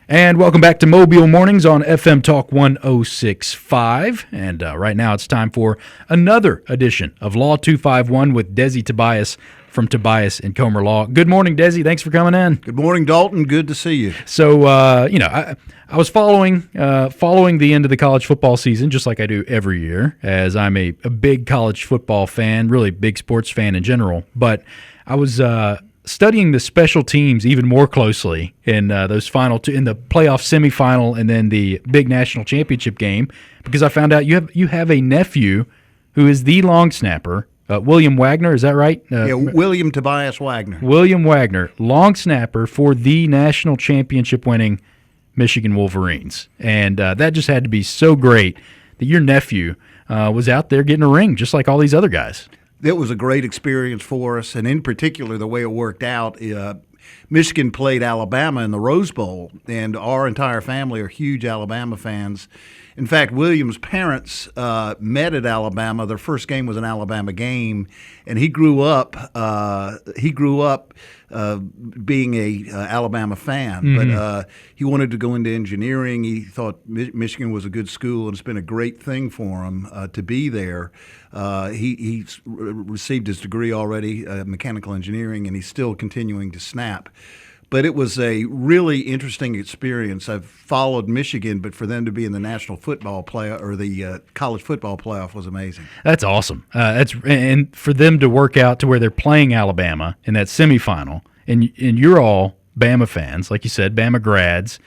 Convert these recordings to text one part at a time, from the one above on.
And welcome back to Mobile Mornings on FM Talk 106.5. And right now it's time for another edition of Law 251 with Desi Tobias from Tobias and Comer Law. Good morning, Desi. Thanks for coming in. Good morning, Dalton. Good to see you. So, I was following the end of the college football season, just like I do every year, as I'm a big college football fan, really big sports fan in general. But I was studying the special teams even more closely in those final two, in the playoff semifinal and then the big national championship game, because I found out you have a nephew who is the long snapper, William Wagner. Is that right? William Tobias Wagner. William Wagner, long snapper for the national championship winning Michigan Wolverines, and that just had to be so great that your nephew was out there getting a ring, just like all these other guys. It was a great experience for us, and in particular, the way it worked out, Michigan played Alabama in the Rose Bowl, and our entire family are huge Alabama fans. In fact, William's parents met at Alabama. Their first game was an Alabama game, and he grew up being a Alabama fan. Mm-hmm. But he wanted to go into engineering. He thought Michigan was a good school, and it's been a great thing for him to be there. He's received his degree already, mechanical engineering, and he's still continuing to snap. But it was a really interesting experience. I've followed Michigan, but for them to be in the national football playoff or the college football playoff was amazing. That's awesome. And for them to work out to where they're playing Alabama in that semifinal, and you're all Bama fans, like you said, Bama grads,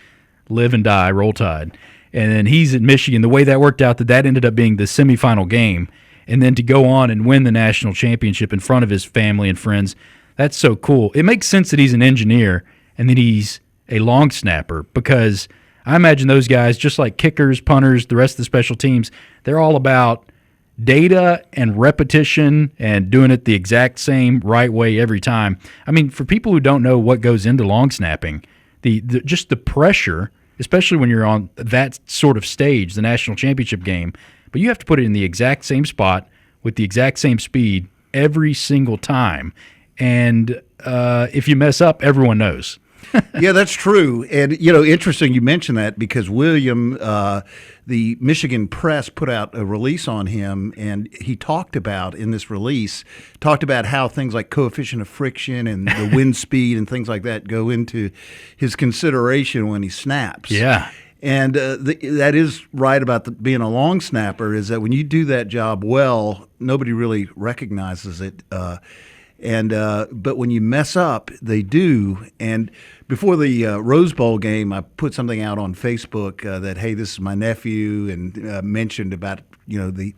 live and die, roll tide. And then he's at Michigan. The way that worked out, that ended up being the semifinal game, and then to go on and win the national championship in front of his family and friends, that's so cool. It makes sense that he's an engineer and that he's a long snapper, because I imagine those guys, just like kickers, punters, the rest of the special teams, they're all about data and repetition and doing it the exact same right way every time. I mean, for people who don't know what goes into long snapping, just the pressure, especially when you're on that sort of stage, the national championship game, but you have to put it in the exact same spot with the exact same speed every single time. And if you mess up, everyone knows. Yeah, that's true. And, interesting you mention that, because William, the Michigan press put out a release on him, and he talked about how things like coefficient of friction and the wind speed and things like that go into his consideration when he snaps. Yeah. And that is right about being a long snapper, is that when you do that job well, nobody really recognizes it. But when you mess up, they do. And before the Rose Bowl game, I put something out on Facebook that, hey, this is my nephew, and mentioned about the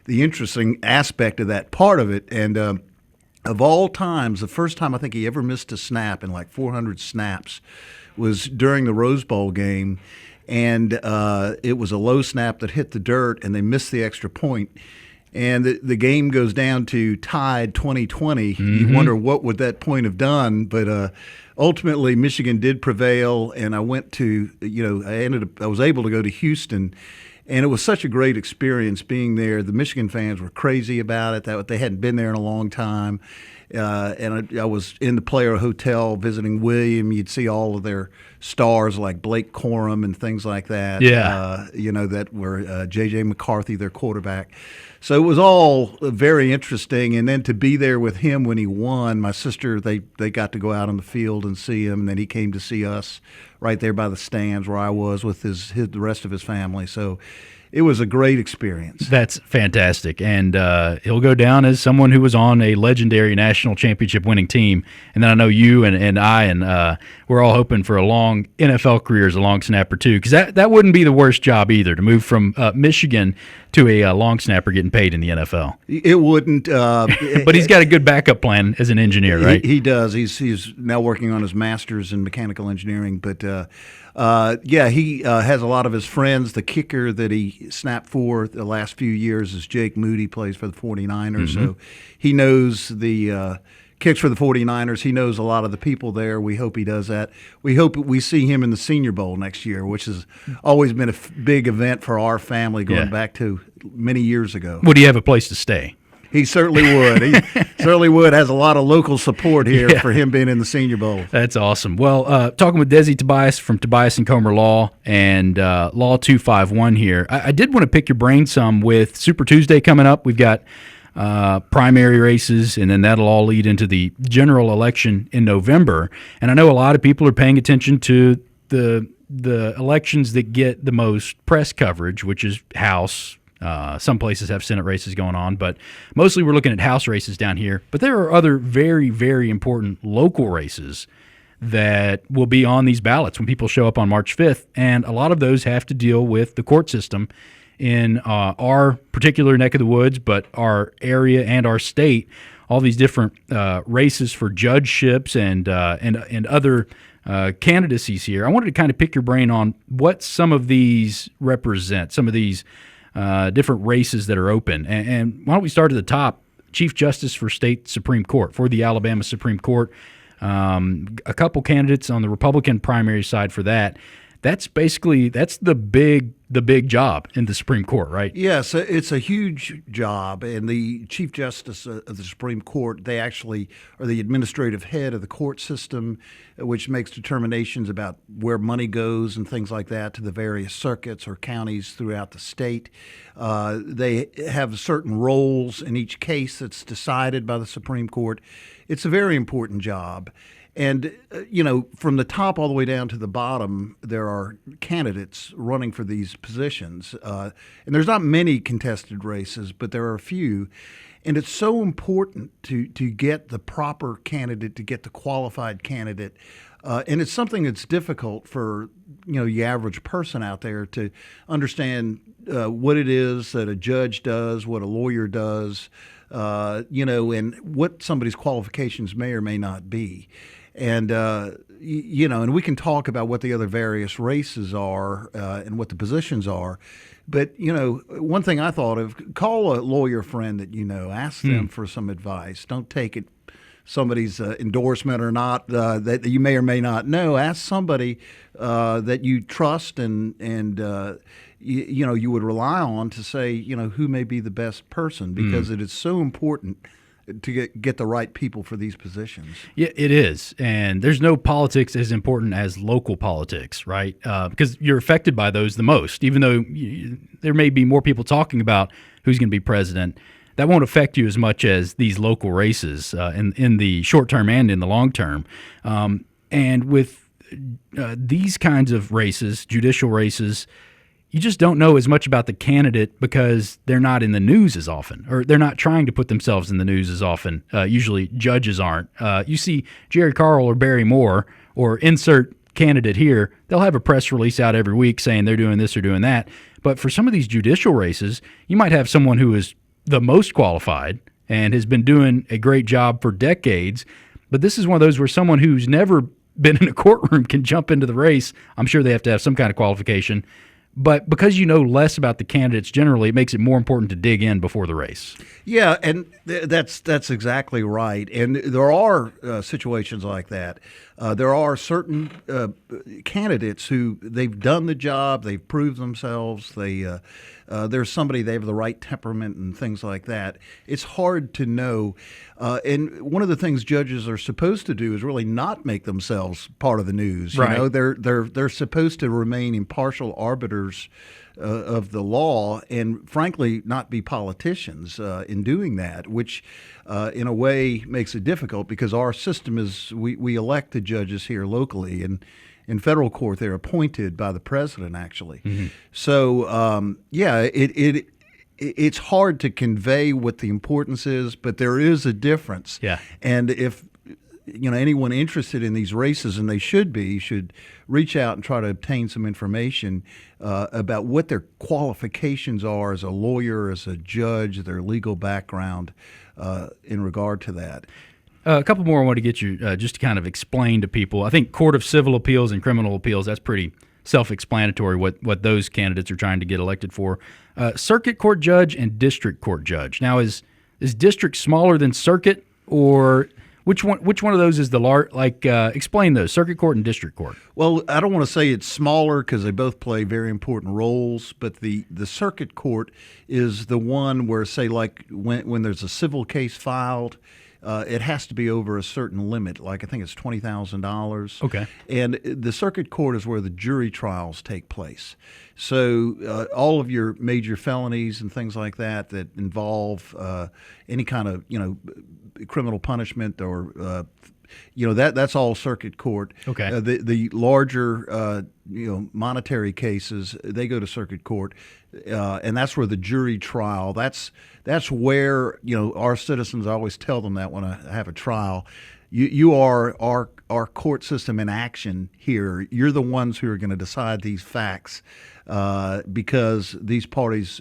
interesting aspect of that part of it. And of all times, the first time I think he ever missed a snap in like 400 snaps was during the Rose Bowl game, and it was a low snap that hit the dirt, and they missed the extra point. And the game goes down to tied 20-20. Mm-hmm. You wonder what would that point have done, but ultimately Michigan did prevail. And I went to, I was able to go to Houston, and it was such a great experience being there. The Michigan fans were crazy about it; that they hadn't been there in a long time. And I was in the player hotel visiting William. You'd see all of their stars like Blake Corum and things like that. Yeah, that were J.J. McCarthy, their quarterback. So it was all very interesting. And then to be there with him when he won, my sister, they got to go out on the field and see him. And then he came to see us right there by the stands where I was with the rest of his family. So it was a great experience. That's fantastic. And he'll go down as someone who was on a legendary national championship winning team. And then I know you and we're all hoping for a long NFL career as a long snapper too, because that wouldn't be the worst job either, to move from Michigan to a long snapper getting paid in the NFL. It wouldn't. But he's got a good backup plan as an engineer, right? He does. He's now working on his master's in mechanical engineering. But, he has a lot of his friends. The kicker that he snapped for the last few years is Jake Moody, plays for the 49ers. Mm-hmm. So he knows the kicks for the 49ers. He knows a lot of the people there. We hope he does that. We hope we see him in the Senior Bowl next year, which has always been a big event for our family going back to many years ago. Well, do you have a place to stay? He certainly would. He certainly would. Has a lot of local support here for him being in the Senior Bowl. That's awesome. Well, talking with Desi Tobias from Tobias and Comer Law and Law 251 here. I did want to pick your brain some with Super Tuesday coming up. We've got primary races, and then that'll all lead into the general election in November. And I know a lot of people are paying attention to the elections that get the most press coverage, which is House. Some places have Senate races going on, but mostly we're looking at House races down here. But there are other very, very important local races that will be on these ballots when people show up on March 5th, and a lot of those have to deal with the court system in our particular neck of the woods, but our area and our state. All these different races for judgeships and other candidacies here. I wanted to kind of pick your brain on what some of these represent, some of these different races that are open. And why don't we start at the top? Chief Justice for State Supreme Court, for the Alabama Supreme Court. A couple candidates on the Republican primary side for that. That's the big job in the Supreme Court, right? Yes, it's a huge job, and the Chief Justice of the Supreme Court, they actually are the administrative head of the court system, which makes determinations about where money goes and things like that to the various circuits or counties throughout the state. They have certain roles in each case that's decided by the Supreme Court. It's a very important job. And, from the top all the way down to the bottom, there are candidates running for these positions. And there's not many contested races, but there are a few. And it's so important to get the proper candidate, to get the qualified candidate. And it's something that's difficult for, the average person out there to understand what it is that a judge does, what a lawyer does, and what somebody's qualifications may or may not be. And, and we can talk about what the other various races are and what the positions are. But, one thing I thought of, call a lawyer friend that ask them for some advice. Don't take it somebody's endorsement or not that you may or may not know. Ask somebody that you trust and you would rely on to say, who may be the best person, because it is so important to get the right people for these positions. Yeah, it is. And there's no politics as important as local politics, right? Because you're affected by those the most. Even though there may be more people talking about who's going to be president, that won't affect you as much as these local races in the short term and in the long term. And with these kinds of races, judicial races, you just don't know as much about the candidate because they're not in the news as often, or they're not trying to put themselves in the news as often. Usually judges aren't. You see Jerry Carl or Barry Moore or insert candidate here, they'll have a press release out every week saying they're doing this or doing that. But for some of these judicial races, you might have someone who is the most qualified and has been doing a great job for decades. But this is one of those where someone who's never been in a courtroom can jump into the race. I'm sure they have to have some kind of qualification. But because you know less about the candidates generally, it makes it more important to dig in before the race. Yeah, and that's exactly right. And there are situations like that. There are certain candidates who they've done the job, they've proved themselves, there's somebody, they have the right temperament and things like that. It's hard to know. And one of the things judges are supposed to do is really not make themselves part of the news. Right. They're supposed to remain impartial arbiters of the law, and frankly, not be politicians in doing that, which in a way makes it difficult because our system is we elect the judges here locally, and in federal court they're appointed by the president actually. Mm-hmm. So it's hard to convey what the importance is, but there is a difference. Yeah. And if anyone interested in these races, and they should reach out and try to obtain some information about what their qualifications are as a lawyer, as a judge, their legal background in regard to that. A couple more I want to get you just to kind of explain to people. I think Court of Civil Appeals and Criminal Appeals, that's pretty self-explanatory what those candidates are trying to get elected for. Circuit Court Judge and District Court Judge. Now, is district smaller than circuit, or Which one of those is the large? Explain those: circuit court and district court. Well, I don't want to say it's smaller because they both play very important roles, but the circuit court is the one where, say, like when there's a civil case filed, it has to be over a certain limit, like I think it's $20,000. Okay. And the circuit court is where the jury trials take place. So all of your major felonies and things like that involve any kind of criminal punishment or that's all circuit court. Okay. The larger monetary cases, they go to circuit court, and that's where the jury trial. That's where our citizens, I always tell them that when I have a trial, you are our court system in action here. You're the ones who are going to decide these facts because these parties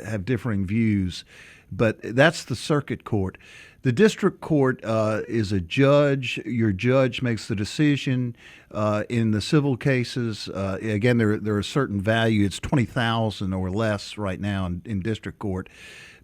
have differing views. But that's the circuit court. The district court is a judge. Your judge makes the decision in the civil cases. Again, there are a certain value. It's $20,000 or less right now in district court.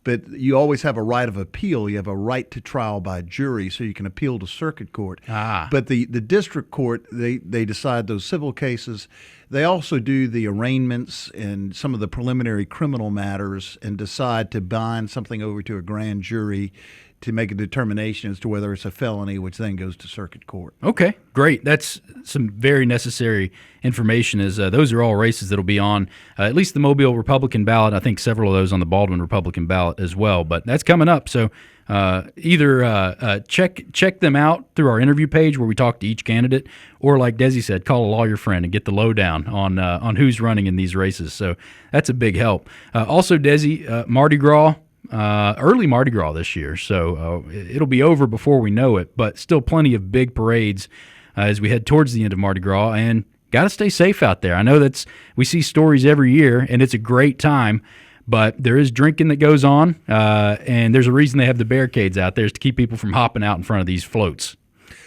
But you always have a right of appeal. You have a right to trial by jury, so you can appeal to circuit court. But the district court, they decide those civil cases. They also do the arraignments and some of the preliminary criminal matters and decide to bind something over to a grand jury to make a determination as to whether it's a felony, which then goes to circuit court. Okay, great. That's some very necessary information, as those are all races that will be on at least the Mobile Republican ballot. I think several of those on the Baldwin Republican ballot as well, but that's coming up. So either check them out through our interview page where we talk to each candidate, or like Desi said, call a lawyer friend and get the lowdown on who's running in these races. So that's a big help. Also, Desi, Mardi Gras. Early Mardi Gras this year, so it'll be over before we know it, but still plenty of big parades as we head towards the end of Mardi Gras, and got to stay safe out there. I know we see stories every year, and it's a great time, but there is drinking that goes on, and there's a reason they have the barricades out there is to keep people from hopping out in front of these floats.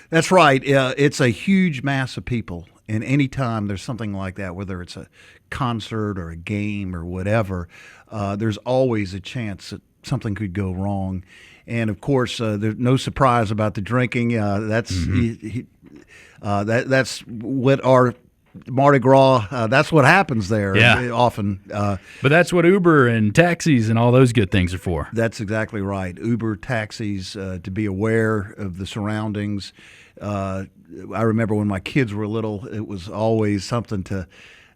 That's right. It's a huge mass of people, and anytime there's something like that, whether it's a concert or a game or whatever, there's always a chance that something could go wrong. And of course, there's no surprise about the drinking. That's what our Mardi Gras. That's what happens there. Yeah. Often. But that's what Uber and taxis and all those good things are for. That's exactly right. Uber, taxis, to be aware of the surroundings. I remember when my kids were little, it was always something to.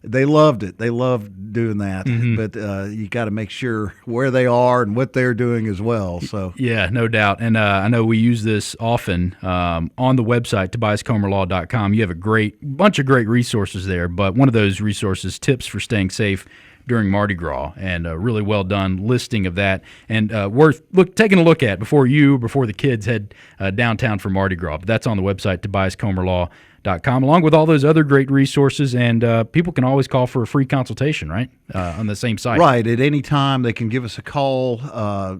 They loved it. They loved doing that. Mm-hmm. But you got to make sure where they are and what they're doing as well. So yeah, no doubt. And I know we use this often on the website, TobiasComerLaw.com. You have a bunch of great resources there. But one of those resources, tips for staying safe during Mardi Gras, and a really well done listing of that, and worth taking a look at before the kids head downtown for Mardi Gras. But that's on the website, TobiasComerLaw.com, along with all those other great resources, and people can always call for a free consultation, right, on the same site. Right, at any time they can give us a call.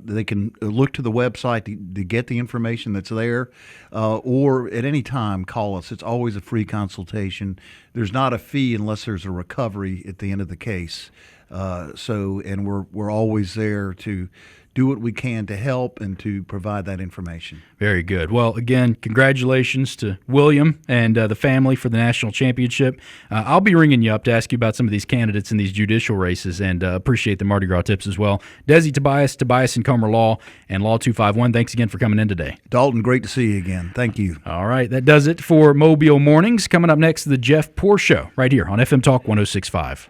They can look to the website to get the information that's there, or at any time call us. It's always a free consultation. There's not a fee unless there's a recovery at the end of the case. And we're always there to do what we can to help and to provide that information. Very good. Well, again, congratulations to William and the family for the national championship. I'll be ringing you up to ask you about some of these candidates in these judicial races, and appreciate the Mardi Gras tips as well. Desi Tobias, Tobias and Comer Law, and Law 251, thanks again for coming in today. Dalton, great to see you again. Thank you. All right, that does it for Mobile Mornings. Coming up next, the Jeff Poor Show, right here on FM Talk 106.5.